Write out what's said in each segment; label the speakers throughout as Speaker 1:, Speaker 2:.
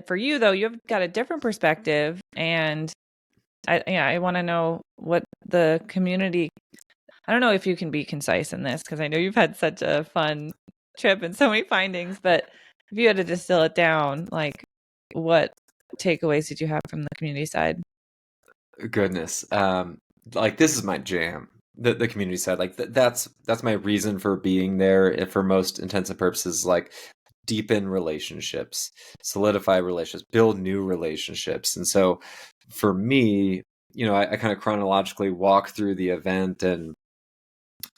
Speaker 1: for you though, you've got a different perspective, and I want to know what the community. I don't know if you can be concise in this because I know you've had such a fun trip and so many findings, but if you had to distill it down, like what takeaways did you have from the community side?
Speaker 2: Goodness. Like this is my jam. The community side, like that's my reason for being there. If for most intents and purposes, like deepen relationships, solidify relationships, build new relationships. And so for me, I kind of chronologically walk through the event, and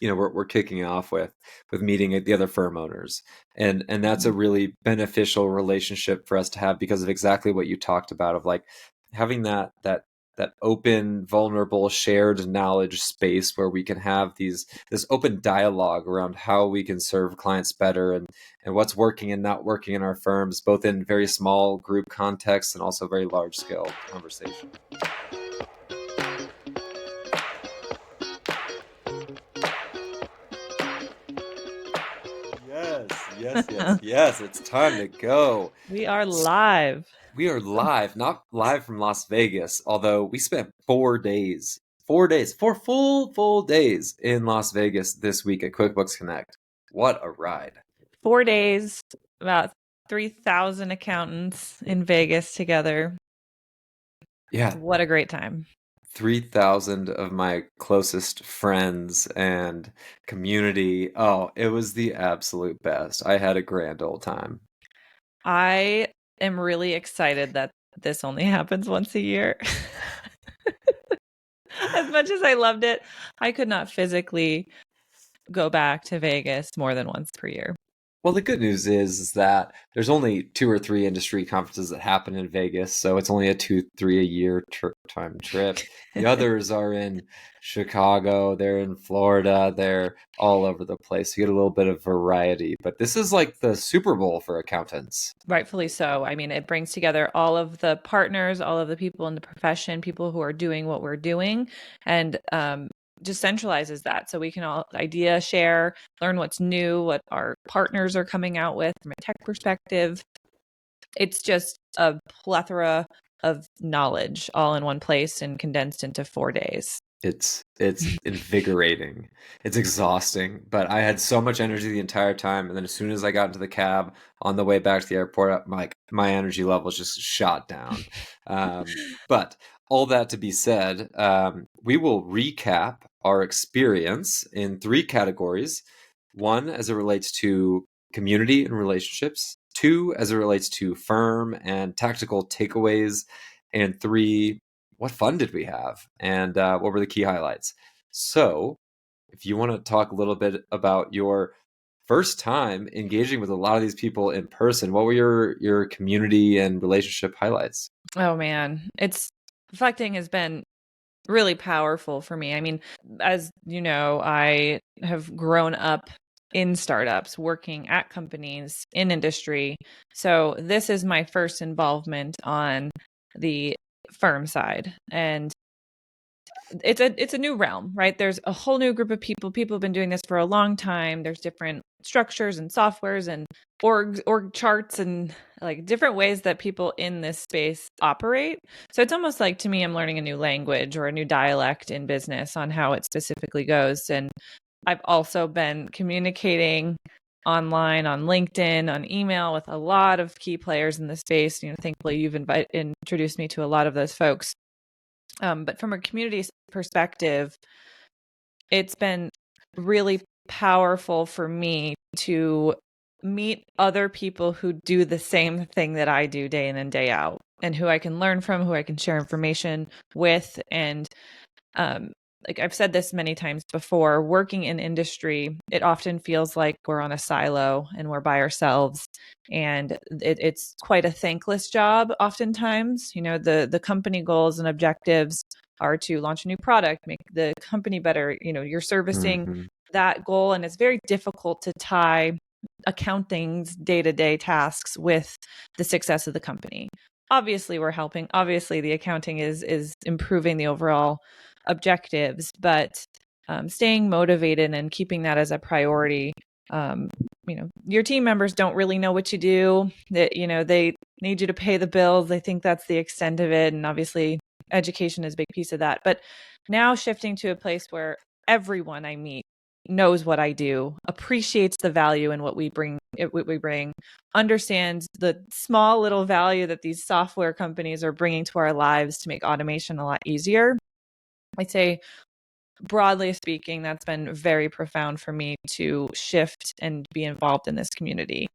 Speaker 2: we're kicking off with meeting the other firm owners, and that's a really beneficial relationship for us to have because of exactly what you talked about, of like having that open, vulnerable, shared knowledge space where we can have this open dialogue around how we can serve clients better, and what's working and not working in our firms, both in very small group contexts and also very large scale conversation. Yes, yes, yes, yes. It's time to go.
Speaker 1: We are live.
Speaker 2: We are live, not live from Las Vegas, although we spent 4 days, 4 full days in Las Vegas this week at QuickBooks Connect. What a ride.
Speaker 1: 4 days, about 3,000 accountants in Vegas together.
Speaker 2: Yeah,
Speaker 1: What a great time.
Speaker 2: 3,000 of my closest friends and community. Oh, it was the absolute best. I had a grand old time.
Speaker 1: I am really excited that this only happens once a year. As much as I loved it, I could not physically go back to Vegas more than once per year.
Speaker 2: Well, the good news is that there's only 2 or 3 industry conferences that happen in Vegas, so it's only a 2, 3 a year time trip. The others are in Chicago, they're in Florida, they're all over the place. You get a little bit of variety, but this is like the Super Bowl for accountants.
Speaker 1: Rightfully so. I mean, it brings together all of the partners, all of the people in the profession, people who are doing what we're doing, and just centralizes that so we can all idea share, learn what's new, what our partners are coming out with from a tech perspective. It's just a plethora of knowledge all in one place and condensed into 4 days.
Speaker 2: It's invigorating. It's exhausting, but I had so much energy the entire time, and then as soon as I got into the cab on the way back to the airport, my energy levels just shot down. But all that to be said, we will recap our experience in 3 categories. One, as it relates to community and relationships. Two, as it relates to firm and tactical takeaways. And three, what fun did we have? And what were the key highlights? So, if you want to talk a little bit about your first time engaging with a lot of these people in person, what were your community and relationship highlights?
Speaker 1: Oh man, it's reflecting has been really powerful for me. I mean, as you know, I have grown up in startups, working at companies in industry. So this is my first involvement on the firm side. And it's a new realm, right? There's a whole new group of people. People have been doing this for a long time. There's different structures and softwares and org charts and like different ways that people in this space operate. So it's almost like to me, I'm learning a new language or a new dialect in business on how it specifically goes. And I've also been communicating online on LinkedIn, on email with a lot of key players in the space. Thankfully you've introduced me to a lot of those folks. But from a community perspective, it's been really powerful for me to meet other people who do the same thing that I do day in and day out, and who I can learn from, who I can share information with. And like I've said this many times before, working in industry, it often feels like we're on a silo and we're by ourselves. And it's quite a thankless job oftentimes. The company goals and objectives are to launch a new product, make the company better. You're servicing
Speaker 2: Hmm.
Speaker 1: that goal, and it's very difficult to tie accounting's day-to-day tasks with the success of the company. Obviously, we're helping. Obviously, the accounting is improving the overall objectives, but staying motivated and keeping that as a priority your team members don't really know what you do. That they need you to pay the bills. I think that's the extent of it, and obviously education is a big piece of that. But now shifting to a place where everyone I meet knows what I do, appreciates the value in what we bring, understands the small little value that these software companies are bringing to our lives to make automation a lot easier. I'd say, broadly speaking, that's been very profound for me to shift and be involved in this community.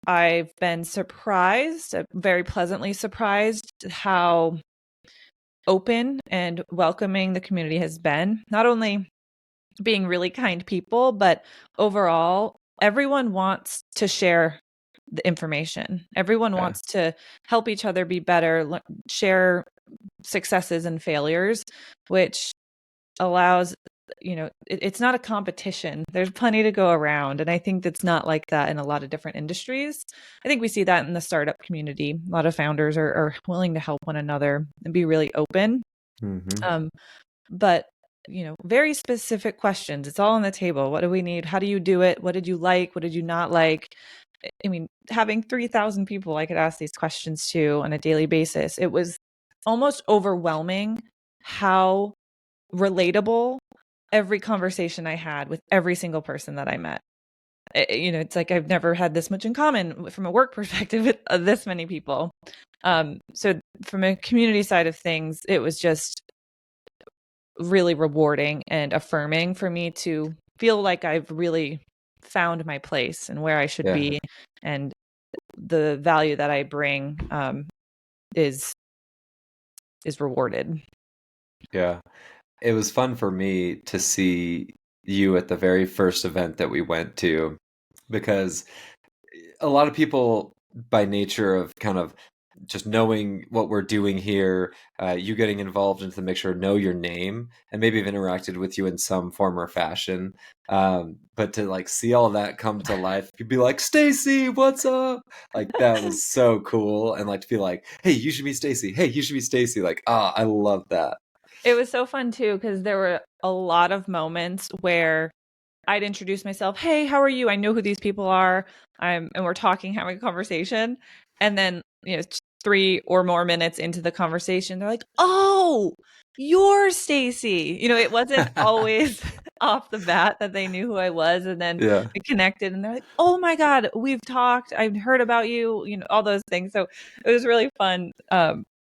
Speaker 1: I've been surprised, very pleasantly surprised, how open and welcoming the community has been. Not only being really kind people, but overall, everyone wants to share the information. Everyone
Speaker 2: Yeah.
Speaker 1: wants to help each other be better, share successes and failures, which allows, it's not a competition. There's plenty to go around. And I think that's not like that in a lot of different industries. I think we see that in the startup community. A lot of founders are willing to help one another and be really open.
Speaker 2: Mm-hmm.
Speaker 1: But very specific questions. It's all on the table. What do we need? How do you do it? What did you like? What did you not like? I mean, having 3,000 people I could ask these questions to on a daily basis, it was almost overwhelming how relatable every conversation I had with every single person that I met. It's like I've never had this much in common from a work perspective with this many people. So from a community side of things, it was just really rewarding and affirming for me to feel like I've really found my place and where I should be, and the value that I bring is rewarded.
Speaker 2: Yeah. It was fun for me to see you at the very first event that we went to, because a lot of people, by nature of kind of just knowing what we're doing here, you getting involved into the mixture, know your name, and maybe have interacted with you in some form or fashion. But to like see all that come to life, you'd be like, Stacey, what's up? Like that was so cool. And like to be like, hey, you should be Stacey. Hey, you should be Stacey. Like, I love that.
Speaker 1: It was so fun too, because there were a lot of moments where I'd introduce myself. Hey, how are you? I know who these people are. And we're talking, having a conversation. And then, 3 or more minutes into the conversation, they're like, oh, you're Stacey. It wasn't always off the bat that they knew who I was. And then
Speaker 2: Yeah.
Speaker 1: we connected and they're like, oh my God, we've talked. I've heard about you, all those things. So it was really fun,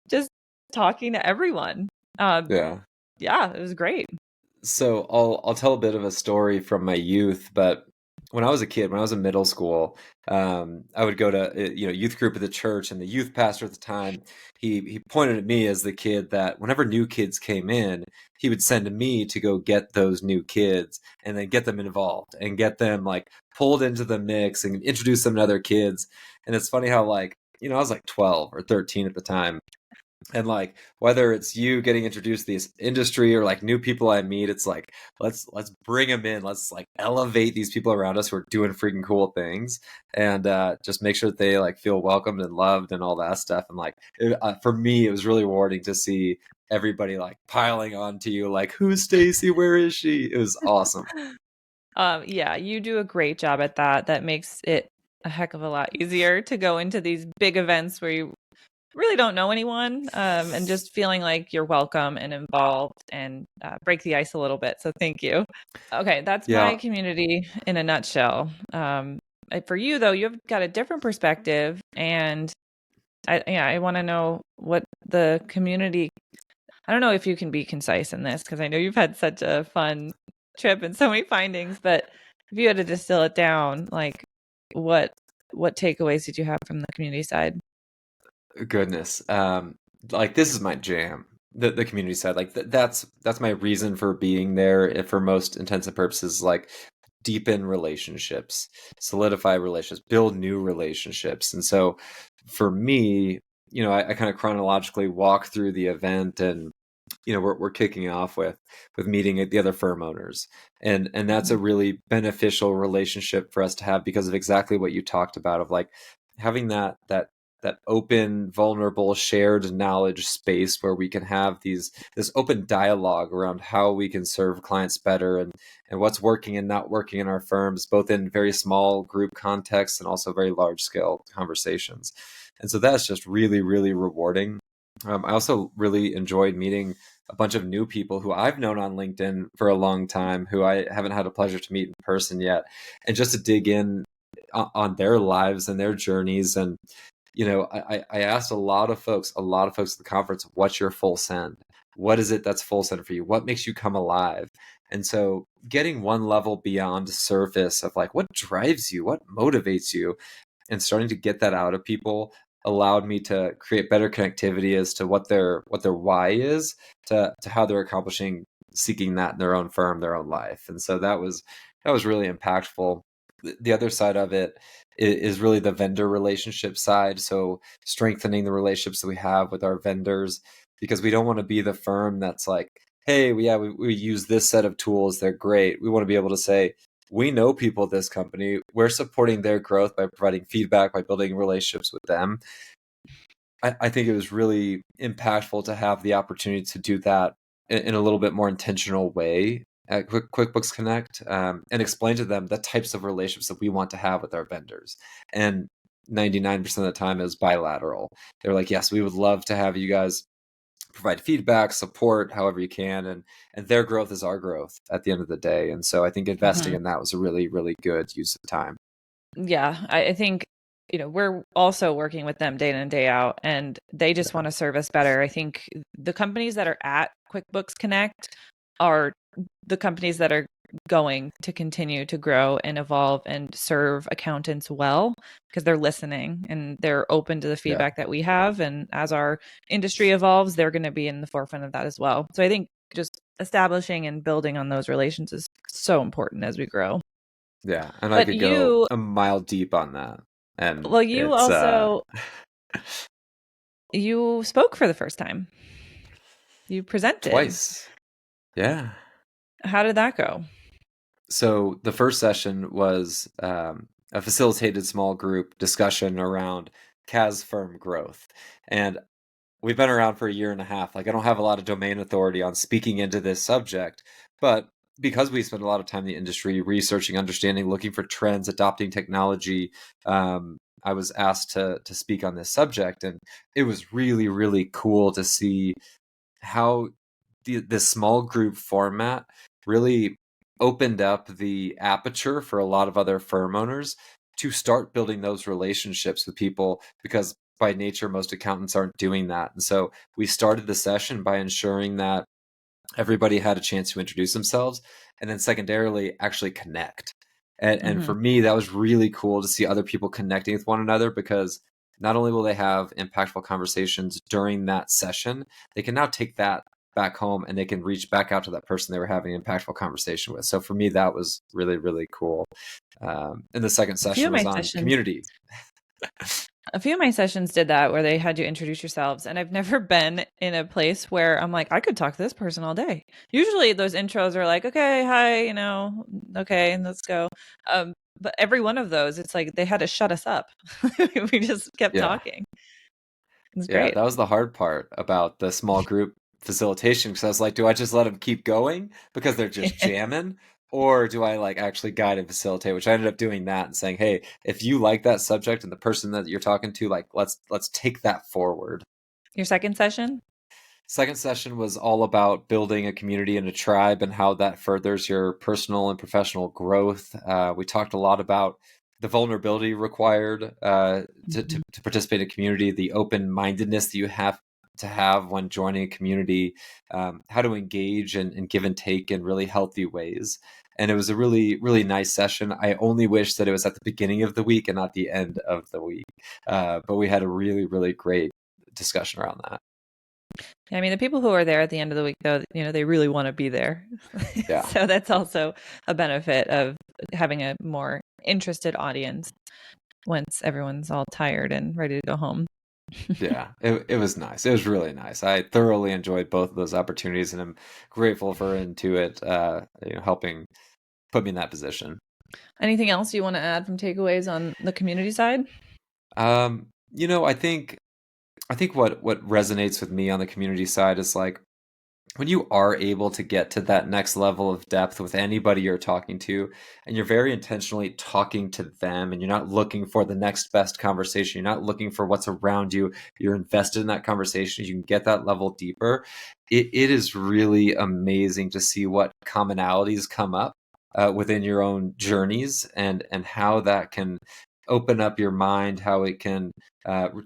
Speaker 1: just talking to everyone.
Speaker 2: Yeah.
Speaker 1: Yeah, it was great.
Speaker 2: So I'll tell a bit of a story from my youth, but when I was a kid, when I was in middle school, I would go to youth group at the church, and the youth pastor at the time, he pointed at me as the kid that whenever new kids came in, he would send me to go get those new kids and then get them involved and get them like pulled into the mix and introduce them to other kids. And it's funny how like I was like 12 or 13 at the time. And like whether it's you getting introduced to this industry or like new people I meet, it's like let's bring them in. Let's like elevate these people around us who are doing freaking cool things, and just make sure that they like feel welcomed and loved and all that stuff. And like for me, it was really rewarding to see everybody like piling onto you, like who's Stacey? Where is she? It was awesome.
Speaker 1: Yeah, you do a great job at that. That makes it a heck of a lot easier to go into these big events where you really don't know anyone, and just feeling like you're welcome and involved, and break the ice a little bit. So thank you. Okay, that's my
Speaker 2: Yeah.
Speaker 1: community in a nutshell. For you though, you've got a different perspective, and I want to know what the community. I don't know if you can be concise in this, because I know you've had such a fun trip and so many findings, but if you had to distill it down, like what takeaways did you have from the community side?
Speaker 2: Goodness. Like this is my jam. The community side, like that's my reason for being there. For most intents and purposes, like deepen relationships, solidify relationships, build new relationships. And so for me, I kind of chronologically walk through the event, and we're kicking off with meeting the other firm owners, and that's a really beneficial relationship for us to have because of exactly what you talked about, of like having that that open, vulnerable, shared knowledge space where we can have this open dialogue around how we can serve clients better, and what's working and not working in our firms, both in very small group contexts and also very large scale conversations. And so that's just really, really rewarding. I also really enjoyed meeting a bunch of new people who I've known on LinkedIn for a long time, who I haven't had a pleasure to meet in person yet, and just to dig in on their lives and their journeys. And I asked a lot of folks at the conference, what's your full send? What is it that's full send for you? What makes you come alive? And so getting one level beyond the surface of like, what drives you? What motivates you? And starting to get that out of people allowed me to create better connectivity as to what their why is, to how they're accomplishing, seeking that in their own firm, their own life. And so that was really impactful. The other side of it is really the vendor relationship side. So strengthening the relationships that we have with our vendors, because we don't want to be the firm that's like, hey, we use this set of tools, they're great. We want to be able to say, we know people at this company, we're supporting their growth by providing feedback, by building relationships with them. I think it was really impactful to have the opportunity to do that in a little bit more intentional way at QuickBooks Connect, and explain to them the types of relationships that we want to have with our vendors. And 99% of the time is bilateral. They're like, yes, we would love to have you guys provide feedback, support, however you can, and their growth is our growth at the end of the day. And so I think investing in that was a really, really good use of time.
Speaker 1: Yeah, I think we're also working with them day in and day out, and they just want to serve us better. I think the companies that are at QuickBooks Connect are the companies that are going to continue to grow and evolve and serve accountants well, because they're listening and they're open to the feedback that we have. And as our industry evolves, they're going to be in the forefront of that as well. So I think just establishing and building on those relations is so important as we grow.
Speaker 2: Yeah, and I
Speaker 1: But
Speaker 2: could go a mile deep on that. And
Speaker 1: well, you
Speaker 2: it's
Speaker 1: also you spoke for the first time. You presented
Speaker 2: twice. Yeah.
Speaker 1: How did that go?
Speaker 2: So the first session was a facilitated small group discussion around CAS firm growth. And we've been around for a year and a half. Like, I don't have a lot of domain authority on speaking into this subject, but because we spend a lot of time in the industry researching, understanding, looking for trends, adopting technology, I was asked to speak on this subject. And it was really, really cool to see how this small group format really opened up the aperture for a lot of other firm owners to start building those relationships with people, because by nature, most accountants aren't doing that. And so we started the session by ensuring that everybody had a chance to introduce themselves, and then secondarily actually connect. And for me, that was really cool to see other people connecting with one another, because not only will they have impactful conversations during that session, they can now take that back home and they can reach back out to that person they were having an impactful conversation with. So for me, that was really, really cool. And the second session was on community.
Speaker 1: A few of my sessions did that, where they had you introduce yourselves. And I've never been in a place where I'm like, I could talk to this person all day. Usually those intros are like, okay, hi, okay, let's go. But every one of those, it's like they had to shut us up. We just kept talking. It's great.
Speaker 2: That was the hard part about the small group facilitation, because I was like, do I just let them keep going because they're just jamming? Or do I like actually guide and facilitate? Which I ended up doing that and saying, hey, if you like that subject and the person that you're talking to, like, let's take that forward.
Speaker 1: Your second session?
Speaker 2: Second session was all about building a community and a tribe and how that furthers your personal and professional growth. We talked a lot about the vulnerability required to participate in a community, the open-mindedness that you have to have when joining a community, how to engage and give and take in really healthy ways. And it was a really, really nice session. I only wish that it was at the beginning of the week and not the end of the week. But we had a really, really great discussion around that.
Speaker 1: I mean, the people who are there at the end of the week, though, they really want to be there.
Speaker 2: Yeah.
Speaker 1: So that's also a benefit of having a more interested audience once everyone's all tired and ready to go home.
Speaker 2: Yeah, it was nice. It was really nice. I thoroughly enjoyed both of those opportunities, and I'm grateful for Intuit, helping put me in that position.
Speaker 1: Anything else you want to add from takeaways on the community side?
Speaker 2: I think what resonates with me on the community side is like when you are able to get to that next level of depth with anybody you're talking to, and you're very intentionally talking to them, and you're not looking for the next best conversation, you're not looking for what's around you, you're invested in that conversation, you can get that level deeper. It is really amazing to see what commonalities come up within your own journeys, and how that can open up your mind, how it can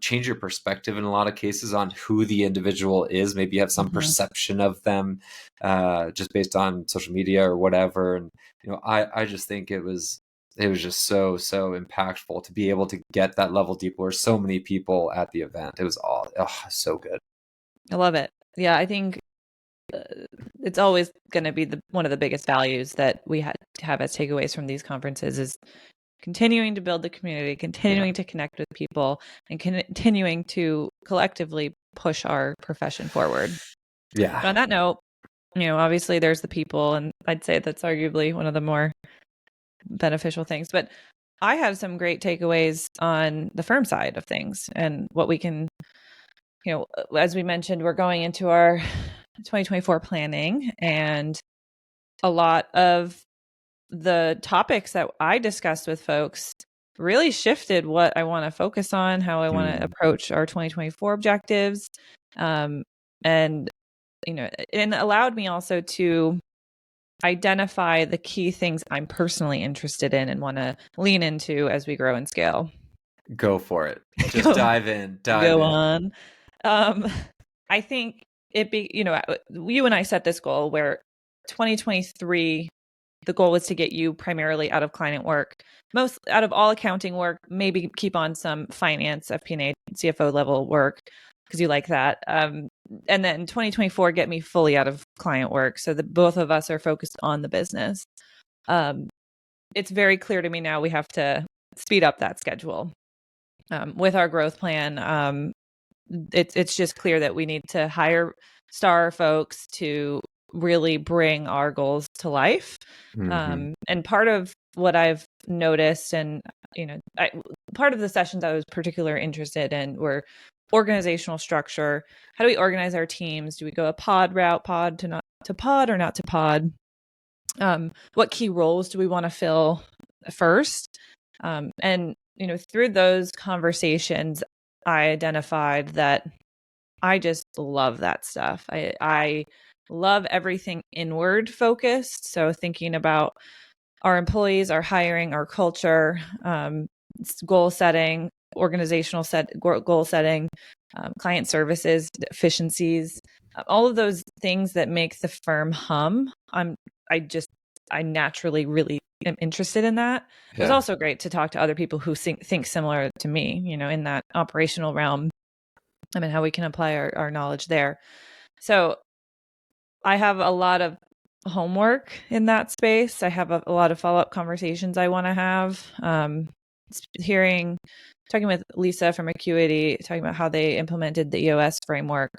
Speaker 2: change your perspective in a lot of cases on who the individual is. Maybe you have some perception of them just based on social media or whatever. And I just think it was just so impactful to be able to get that level deep where so many people at the event. It was all so good.
Speaker 1: I love it. Yeah, I think it's always going to be one of the biggest values that we have as takeaways from these conferences is continuing to build the community, continuing to connect with people, and continuing to collectively push our profession forward.
Speaker 2: Yeah.
Speaker 1: But on that note, obviously there's the people, and I'd say that's arguably one of the more beneficial things. But I have some great takeaways on the firm side of things and what we can, as we mentioned, we're going into our 2024 planning, and a lot of the topics that I discussed with folks really shifted what I want to focus on, how I want to approach our 2024 objectives. And it allowed me also to identify the key things I'm personally interested in and want to lean into as we grow and scale.
Speaker 2: Go for it. Just dive in.
Speaker 1: Go on. I think you and I set this goal where 2023, the goal was to get you primarily out of client work, most out of all accounting work, maybe keep on some finance, FP&A, CFO level work because you like that. And then 2024, get me fully out of client work so that both of us are focused on the business. It's very clear to me now we have to speed up that schedule. With our growth plan, it's just clear that we need to hire star folks to really bring our goals to life. And part of what I've noticed, and part of the sessions I was particularly interested in were organizational structure. How do we organize our teams? Do we go a pod route, pod to not to pod, or not to pod? What key roles do we want to fill first? And through those conversations, I identified that I just love that stuff. I love everything inward focused. So thinking about our employees, our hiring, our culture, goal setting, organizational goal setting, client services, efficiencies, all of those things that make the firm hum. I naturally really am interested in that. It was also great to talk to other people who think similar to me, in that operational realm. I mean, how we can apply our knowledge there. So I have a lot of homework in that space. I have a lot of follow-up conversations I want to have. Talking with Lisa from Acuity, talking about how they implemented the EOS framework.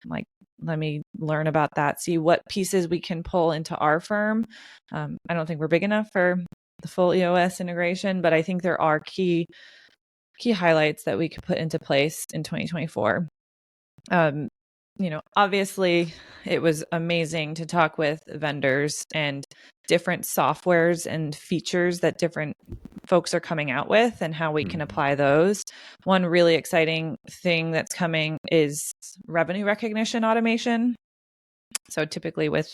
Speaker 1: I'm like, let me learn about that, see what pieces we can pull into our firm. I don't think we're big enough for the full EOS integration, but I think there are key highlights that we could put into place in 2024. Obviously it was amazing to talk with vendors and different softwares and features that different folks are coming out with and how we can apply those. One really exciting thing that's coming is revenue recognition automation. So typically with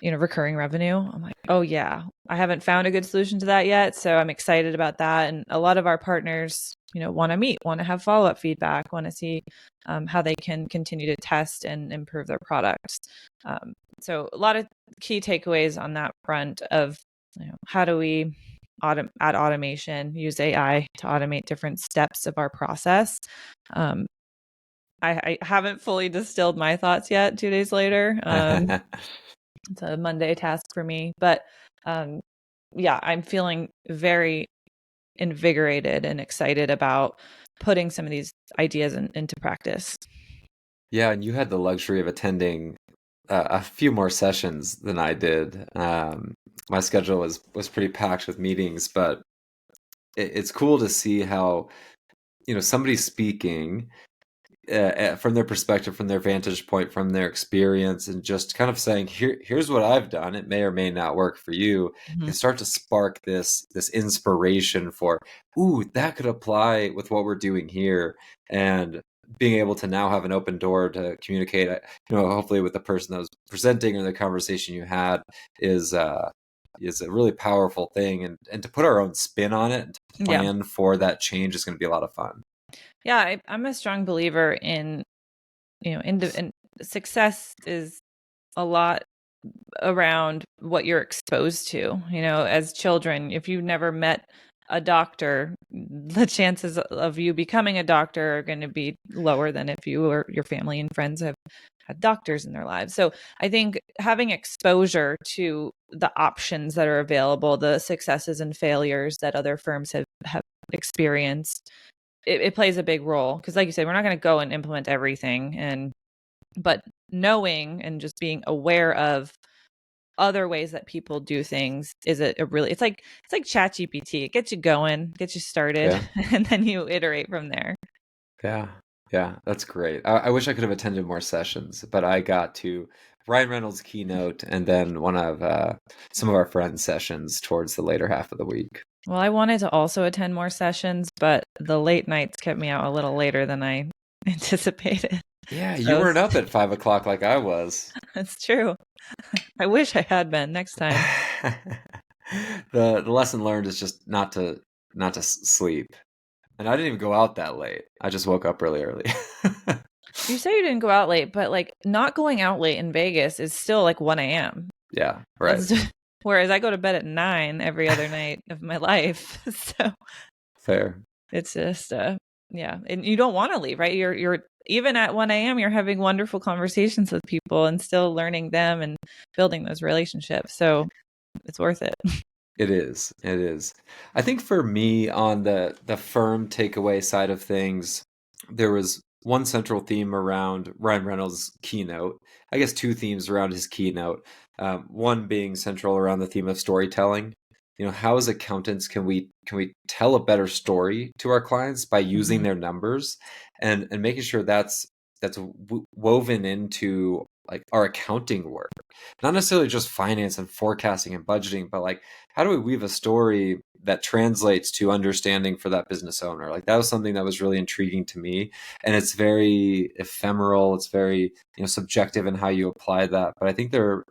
Speaker 1: recurring revenue, I'm like, oh yeah, I haven't found a good solution to that yet. So I'm excited about that. And a lot of our partners, want to meet, want to have follow-up feedback, want to see how they can continue to test and improve their products. So a lot of key takeaways on that front of, how do we add automation, use AI to automate different steps of our process. I haven't fully distilled my thoughts yet 2 days later. It's a Monday task for me, but I'm feeling very invigorated and excited about putting some of these ideas into practice.
Speaker 2: Yeah, and you had the luxury of attending a few more sessions than I did. My schedule was pretty packed with meetings, but it's cool to see how somebody speaking from their perspective, from their vantage point, from their experience, and just kind of saying, here's what I've done. It may or may not work for you.
Speaker 1: Mhm.
Speaker 2: Can start to spark this inspiration for, ooh, that could apply with what we're doing here, and being able to now have an open door to communicate. Hopefully with the person that was presenting or the conversation you had is a really powerful thing, and to put our own spin on it and to
Speaker 1: Yeah.
Speaker 2: plan for that change is going to be a lot of fun.
Speaker 1: Yeah, I'm a strong believer in, in success is a lot around what you're exposed to. As children, if you've never met a doctor, the chances of you becoming a doctor are going to be lower than if you or your family and friends have had doctors in their lives. So I think having exposure to the options that are available, the successes and failures that other firms have experienced, it plays a big role. Because like you said, we're not going to go and implement everything, but knowing and just being aware of other ways that people do things is a really, it's like ChatGPT. It gets you going, gets you started,
Speaker 2: Yeah.
Speaker 1: and then you iterate from there.
Speaker 2: Yeah, yeah, that's great. I wish I could have attended more sessions, but I got to Ryan Reynolds' keynote and then one of some of our friends' sessions towards the later half of the week.
Speaker 1: Well, I wanted to also attend more sessions, but the late nights kept me out a little later than I anticipated.
Speaker 2: Yeah, you
Speaker 1: So
Speaker 2: weren't up at 5 o'clock like I was.
Speaker 1: that's true. I wish I had been next time.
Speaker 2: The lesson learned is just not to sleep. And I didn't even go out that late. I just woke up really early.
Speaker 1: You say you didn't go out late, but like not going out late in Vegas is still like 1 a.m.
Speaker 2: Yeah, right.
Speaker 1: That's whereas I go to bed at 9 every other night of my life. So
Speaker 2: Fair.
Speaker 1: it's just yeah, and you don't want to leave, right? You're even at 1 a.m. you're having wonderful conversations with people and still learning them and building those relationships. So it's worth it.
Speaker 2: It is. It is. I think for me on the firm takeaway side of things, there was one central theme around Ryan Reynolds' keynote. I guess two themes around his keynote. One being central around the theme of storytelling. How as accountants can we tell a better story to our clients by using their numbers, and making sure that's woven into like our accounting work, not necessarily just finance and forecasting and budgeting, but like how do we weave a story that translates to understanding for that business owner? Like that was something that was really intriguing to me, and it's very ephemeral. It's very subjective in how you apply that, but I think there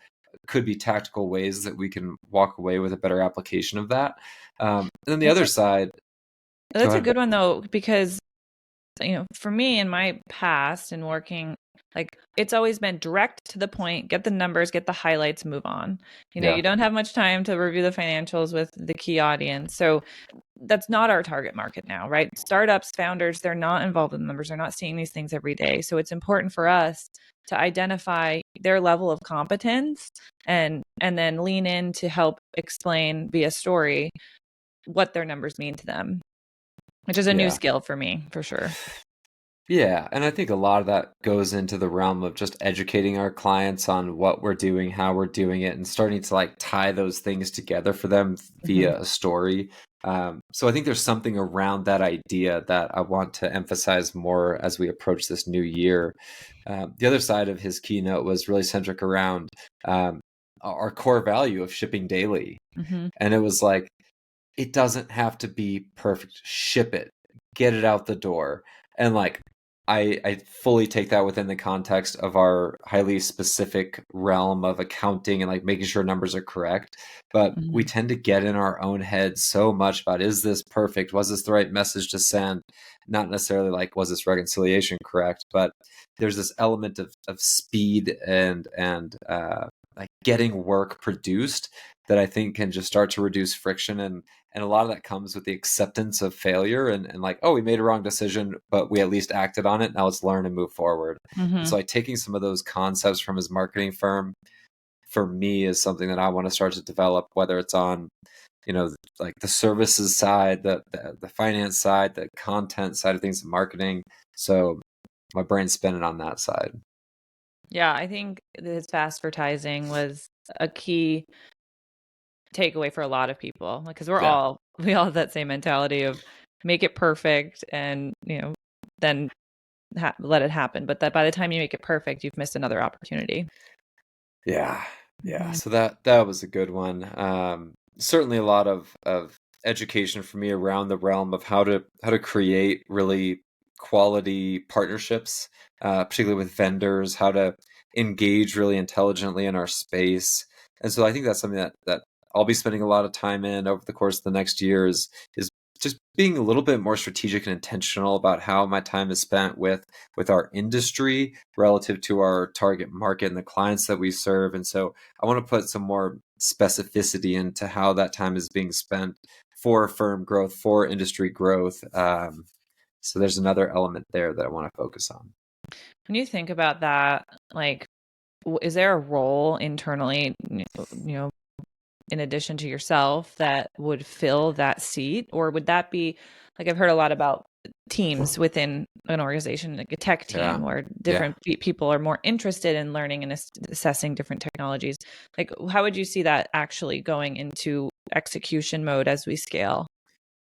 Speaker 2: could be tactical ways that we can walk away with a better application of that. And then the
Speaker 1: That's
Speaker 2: other
Speaker 1: a
Speaker 2: side, go
Speaker 1: that's a
Speaker 2: ahead.
Speaker 1: good one though, because for me in my past and working, like it's always been direct to the point, get the numbers, get the highlights, move on.
Speaker 2: Yeah.
Speaker 1: You don't have much time to review the financials with the key audience. So that's not our target market now, right? Startups, founders, they're not involved in the numbers. They're not seeing these things every day. So it's important for us to identify their level of competence and then lean in to help explain via story what their numbers mean to them, which is a new
Speaker 2: Yeah.
Speaker 1: skill for me, for sure.
Speaker 2: Yeah, and I think a lot of that goes into the realm of just educating our clients on what we're doing, how we're doing it, and starting to like tie those things together for them
Speaker 1: Mhm.
Speaker 2: via a story. So I think there's something around that idea that I want to emphasize more as we approach this new year. The other side of his keynote was really centric around our core value of shipping daily.
Speaker 1: Mhm.
Speaker 2: And it was like, it doesn't have to be perfect. Ship it, get it out the door. And like, I fully take that within the context of our highly specific realm of accounting and like making sure numbers are correct. But we
Speaker 1: Mhm.
Speaker 2: tend to get in our own heads so much about, is this perfect? Was this the right message to send? Not necessarily like, was this reconciliation correct? But there's this element of speed and like getting work produced that I think can just start to reduce friction, and a lot of that comes with the acceptance of failure and like, oh, we made a wrong decision, but we at least acted on it. Now let's learn and move forward. And so
Speaker 1: Mhm.
Speaker 2: like taking some of those concepts from his marketing firm for me is something that I want to start to develop, whether it's on, like the services side, the finance side, the content side of things, the marketing. So my brain's spinning on that side.
Speaker 1: Yeah, I think his fast advertising was a key takeaway for a lot of people because we all have that same mentality of make it perfect, and then let it happen. But that by the time you make it perfect, you've missed another opportunity.
Speaker 2: Yeah. Yeah.
Speaker 1: Mhm.
Speaker 2: So that was a good one. Certainly a lot of education for me around the realm of how to create really quality partnerships, particularly with vendors, how to engage really intelligently in our space. And so I think that's something that I'll be spending a lot of time in over the course of the next year is just being a little bit more strategic and intentional about how my time is spent with our industry relative to our target market and the clients that we serve. And so I want to put some more specificity into how that time is being spent for firm growth, for industry growth. So there's another element there that I want to focus on.
Speaker 1: When you think about that, like, is there a role internally, in addition to yourself, that would fill that seat? Or would that be, like, I've heard a lot about teams within an organization, like a tech team,
Speaker 2: Yeah.
Speaker 1: where
Speaker 2: Yeah.
Speaker 1: different people are more interested in learning and assessing different technologies. Like, how would you see that actually going into execution mode as we scale?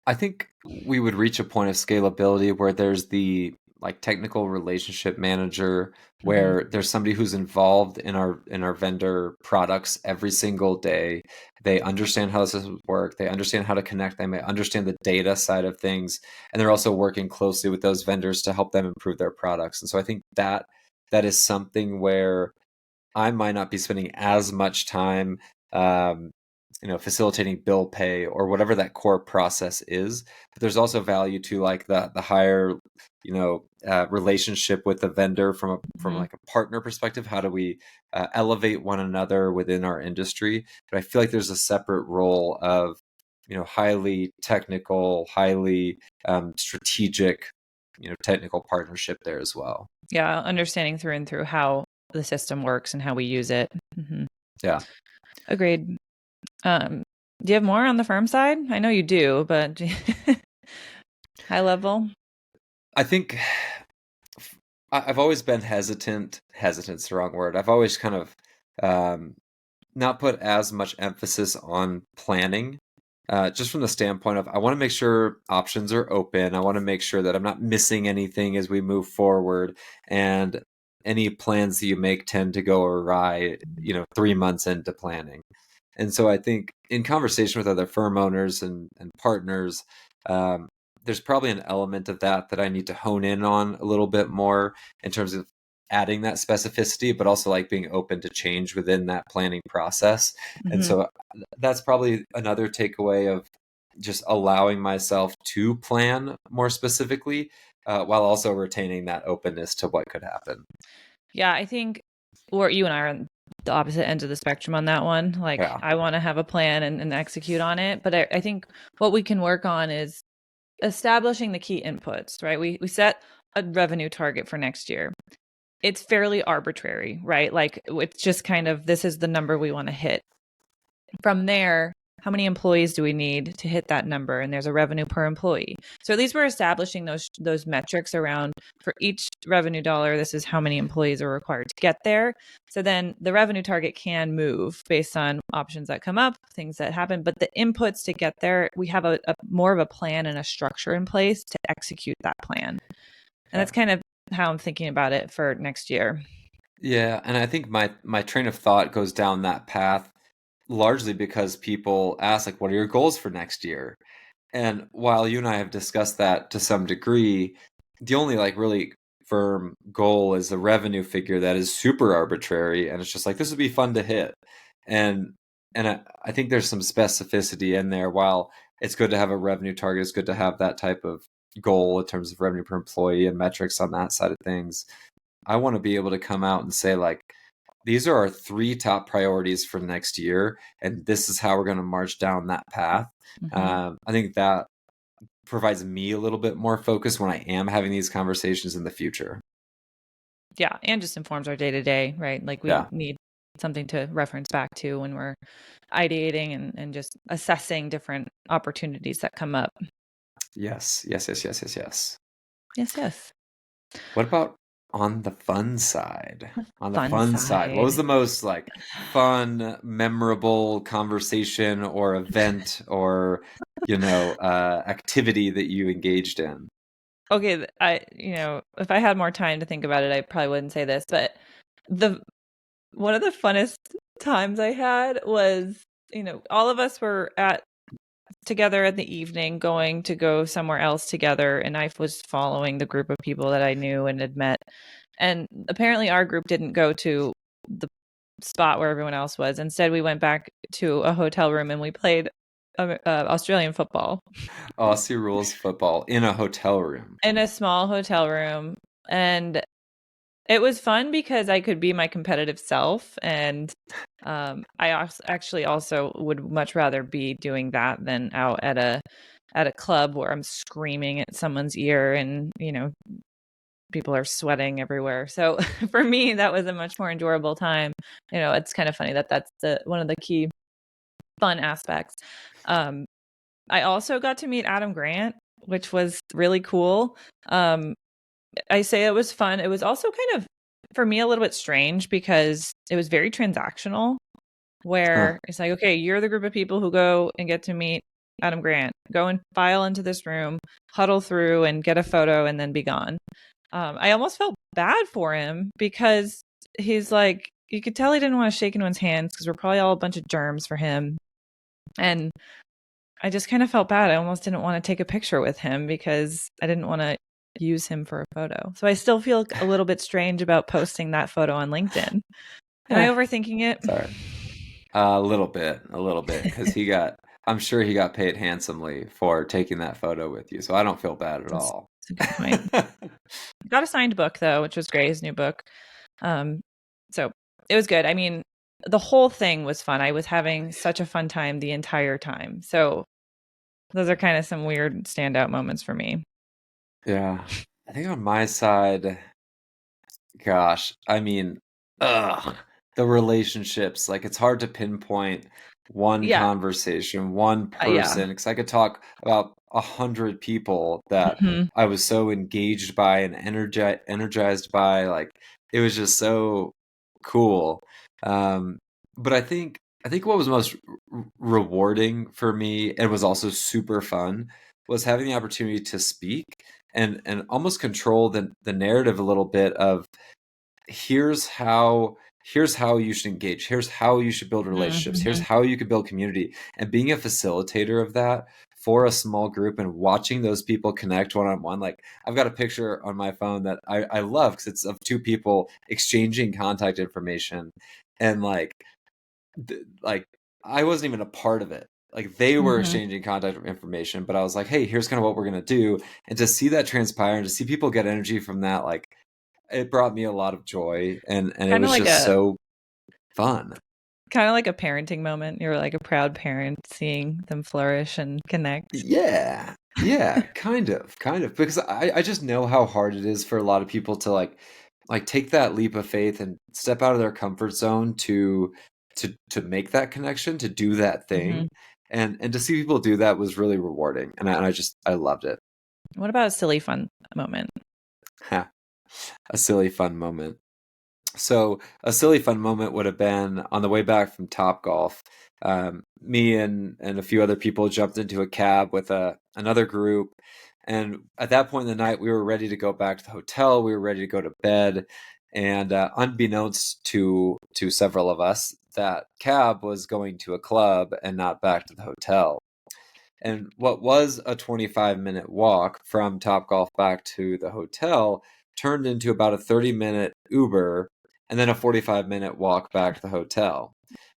Speaker 2: I think we would reach a point of scalability where there's the like technical relationship manager,
Speaker 1: Mhm.
Speaker 2: where there's somebody who's involved in our vendor products every single day. They understand how the systems work, they understand how to connect them, they understand the data side of things, and they're also working closely with those vendors to help them improve their products. And so I think that is something where I might not be spending as much time, um, facilitating bill pay or whatever that core process is. But there's also value to like the higher, relationship with the vendor from
Speaker 1: Mhm.
Speaker 2: like a partner perspective. How do we elevate one another within our industry? But I feel like there's a separate role of, highly technical, highly strategic, technical partnership there as well.
Speaker 1: Yeah, understanding through and through how the system works and how we use it. Mhm.
Speaker 2: Yeah.
Speaker 1: Agreed. Do you have more on the firm side? I know you do, but high level.
Speaker 2: I think I've always been hesitant. Hesitant's the wrong word. I've always kind of um, not put as much emphasis on planning, just from the standpoint of I want to make sure options are open. I want to make sure that I'm not missing anything as we move forward. And any plans that you make tend to go awry, 3 months into planning. And so I think in conversation with other firm owners and partners, um, there's probably an element of that I need to hone in on a little bit more in terms of adding that specificity, but also like being open to change within that planning process. And
Speaker 1: Mhm.
Speaker 2: so that's probably another takeaway of just allowing myself to plan more specifically, while also retaining that openness to what could happen.
Speaker 1: Yeah, I think you and I are on the opposite ends of the spectrum on that one. Like,
Speaker 2: Yeah.
Speaker 1: I want to have a plan and execute on it. But I think what we can work on is establishing the key inputs, right? We set a revenue target for next year. It's fairly arbitrary, right? Like, it's just kind of, this is the number we want to hit. From there, how many employees do we need to hit that number? And there's a revenue per employee. So at least we're establishing those metrics around, for each revenue dollar, this is how many employees are required to get there. So then the revenue target can move based on options that come up, things that happen. But the inputs to get there, we have a more of a plan and a structure in place to execute that plan. And
Speaker 2: Yeah.
Speaker 1: that's kind of how I'm thinking about it for next year.
Speaker 2: Yeah, and I think my train of thought goes down that path largely because people ask like, "What are your goals for next year?" And while you and I have discussed that to some degree, the only like really firm goal is the revenue figure that is super arbitrary, and it's just like this would be fun to hit. And I think there's some specificity in there. While it's good to have a revenue target, it's good to have that type of goal in terms of revenue per employee and metrics on that side of things. I want to be able to come out and say like, these are our three top priorities for next year, and this is how we're going to march down that path.
Speaker 1: Mm-hmm.
Speaker 2: I think that provides me a little bit more focus when I am having these conversations in the future.
Speaker 1: Yeah, and just informs our day to day, right? Like, we
Speaker 2: Yeah.
Speaker 1: need something to reference back to when we're ideating and just assessing different opportunities that come up.
Speaker 2: Yes. Yes. Yes. Yes. Yes. Yes.
Speaker 1: Yes, yes.
Speaker 2: What about On the fun side. On the
Speaker 1: Fun
Speaker 2: fun side. What was
Speaker 1: side.
Speaker 2: the most like fun, memorable conversation or event or, activity that you engaged in?
Speaker 1: Okay, if I had more time to think about it, I probably wouldn't say this, but the one of the funnest times I had was, all of us were at together in the evening going to go somewhere else together, and I was following the group of people that I knew and had met. And apparently our group didn't go to the spot where everyone else was. Instead, we went back to a hotel room and we played Australian football
Speaker 2: Aussie rules football in a hotel room.
Speaker 1: in a small hotel room. And it was fun because I could be my competitive self. And actually also would much rather be doing that than out at a club where I'm screaming at someone's ear and, people are sweating everywhere. So for me, that was a much more enjoyable time. It's kind of funny that that's one of the key fun aspects. Um, I also got to meet Adam Grant, which was really cool. I say it was fun. It was also kind of, for me, a little bit strange because it was very transactional,
Speaker 2: Huh.
Speaker 1: where it's like, okay, you're the group of people who go and get to meet Adam Grant. Go and file into this room, huddle through and get a photo and then be gone. I almost felt bad for him because he's like, you could tell he didn't want to shake anyone's hands because we're probably all a bunch of germs for him. And I just kind of felt bad. I almost didn't want to take a picture with him because I didn't want to use him for a photo. So I still feel a little bit strange about posting that photo on LinkedIn. Am I
Speaker 2: Eh,
Speaker 1: overthinking it?
Speaker 2: sorry. A little bit, because I'm sure he got paid handsomely for taking that photo with you, so I don't feel bad at all.
Speaker 1: That's a good point. Got a signed book though, which was great, his new book. Um, so it was good. I mean, the whole thing was fun. I was having such a fun time the entire time. So those are kind of some weird standout moments for me.
Speaker 2: Yeah. I think on my side, gosh, I mean, ugh, the relationships, like it's hard to pinpoint one
Speaker 1: Yeah.
Speaker 2: conversation, one
Speaker 1: Yeah.
Speaker 2: person, because I could talk about 100 people that
Speaker 1: Hmm.
Speaker 2: I was so engaged by and energized by. Like it was just so cool. Um, but I think what was most rewarding for me and was also super fun was having the opportunity to speak and almost control the narrative a little bit of here's how here's how you should engage, here's how you should build relationships, here's
Speaker 1: Hmm.
Speaker 2: how you could build community, and being a facilitator of that for a small group and watching those people connect one-on-one. Like I've got a picture on my phone that I love because it's of two people exchanging contact information, and like I wasn't even a part of it. Like they were
Speaker 1: Hmm.
Speaker 2: exchanging contact information, but I was like, hey, here's kind of what we're gonna do. And to see that transpire and to see people get energy from that, like it brought me a lot of joy, and it
Speaker 1: Kind of
Speaker 2: was
Speaker 1: like
Speaker 2: just
Speaker 1: a
Speaker 2: so fun.
Speaker 1: parenting moment. You're like a proud parent seeing them flourish and connect.
Speaker 2: Yeah. Yeah, kind of. Because I just know how hard it is for a lot of people to like take that leap of faith and step out of their comfort zone to make that connection, to do that
Speaker 1: Hmm.
Speaker 2: thing. And to see people do that was really rewarding. And I loved it.
Speaker 1: What about a silly fun moment?
Speaker 2: Ha, a silly fun moment. So a silly fun moment would have been on the way back from Top Golf. Me and a few other people jumped into a cab with another group, and at that point in the night, we were ready to go back to the hotel. We were ready to go to bed, and unbeknownst to several of us, that cab was going to a club and not back to the hotel. And what was a 25-minute walk from Top Golf back to the hotel turned into about a 30-minute Uber and then a 45-minute walk back to the hotel.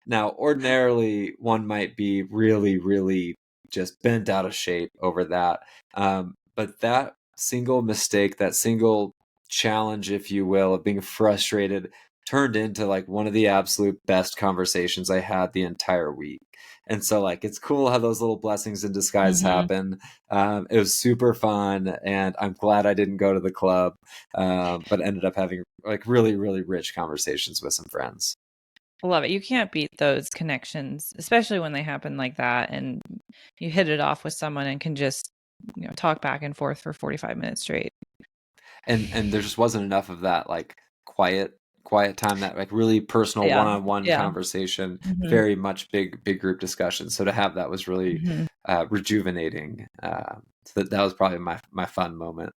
Speaker 2: Now, ordinarily, one might be really, really just bent out of shape over that. But that single mistake, that single challenge, if you will, of being frustrated, turned into like one of the absolute best conversations I had the entire week. And so, like, it's cool how those little blessings in disguise
Speaker 1: Hmm.
Speaker 2: happen. It was super fun, and I'm glad I didn't go to the club, but ended up having like really, really rich conversations with some friends.
Speaker 1: Love it. You can't beat those connections, especially when they happen like that and you hit it off with someone and can just, talk back and forth for 45 minutes straight.
Speaker 2: And there just wasn't enough of that like quiet time, that like really personal
Speaker 1: Yeah.
Speaker 2: one-on-one
Speaker 1: Yeah.
Speaker 2: conversation,
Speaker 1: Mhm.
Speaker 2: very much big group discussion. So to have that was really
Speaker 1: Mhm.
Speaker 2: rejuvenating. So that was probably my fun moment.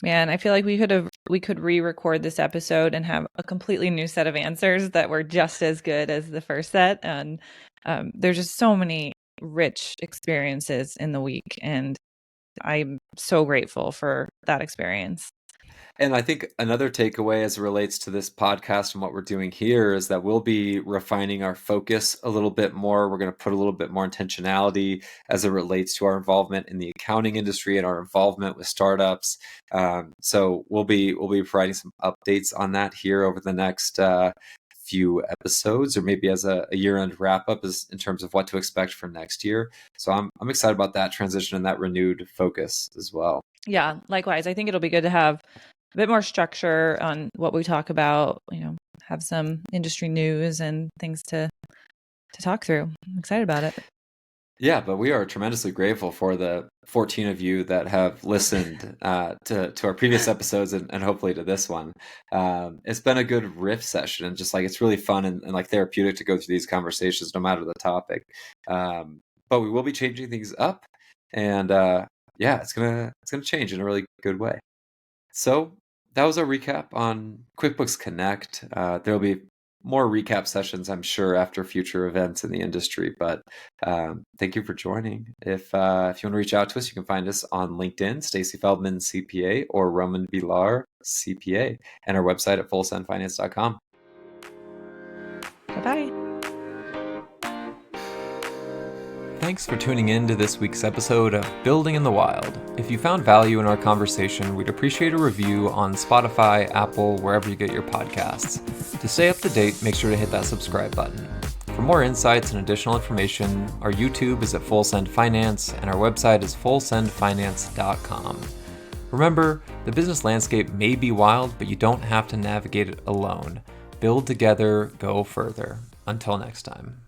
Speaker 1: Man, I feel like we could re-record this episode and have a completely new set of answers that were just as good as the first set. And there's just so many rich experiences in the week, and I'm so grateful for that experience.
Speaker 2: And I think another takeaway as it relates to this podcast and what we're doing here is that we'll be refining our focus a little bit more. We're going to put a little bit more intentionality as it relates to our involvement in the accounting industry and our involvement with startups. So we'll be providing some updates on that here over the next few episodes, or maybe as a year-end wrap-up, as in terms of what to expect for next year. So I'm excited about that transition and that renewed focus as well.
Speaker 1: Yeah, likewise. I think it'll be good to have a bit more structure on what we talk about, have some industry news and things to talk through. I'm excited about it.
Speaker 2: Yeah, but we are tremendously grateful for the 14 of you that have listened to our previous episodes, and hopefully to this one. It's been a good riff session, and just like it's really fun and like therapeutic to go through these conversations, no matter the topic. But we will be changing things up, and yeah, it's gonna change in a really good way. So that was our recap on QuickBooks Connect. There'll be more recap sessions, I'm sure, after future events in the industry. But thank you for joining. If you want to reach out to us, you can find us on LinkedIn, Stacey Feldman CPA, or Roman Villard CPA, and our website at fullsendfinance.com.
Speaker 1: Bye-bye.
Speaker 2: Thanks for tuning in to this week's episode of Building in the Wild. If you found value in our conversation, we'd appreciate a review on Spotify, Apple, wherever you get your podcasts. To stay up to date, make sure to hit that subscribe button. For more insights and additional information, our YouTube is at Full Send Finance, and our website is fullsendfinance.com. Remember, the business landscape may be wild, but you don't have to navigate it alone. Build together, go further. Until next time.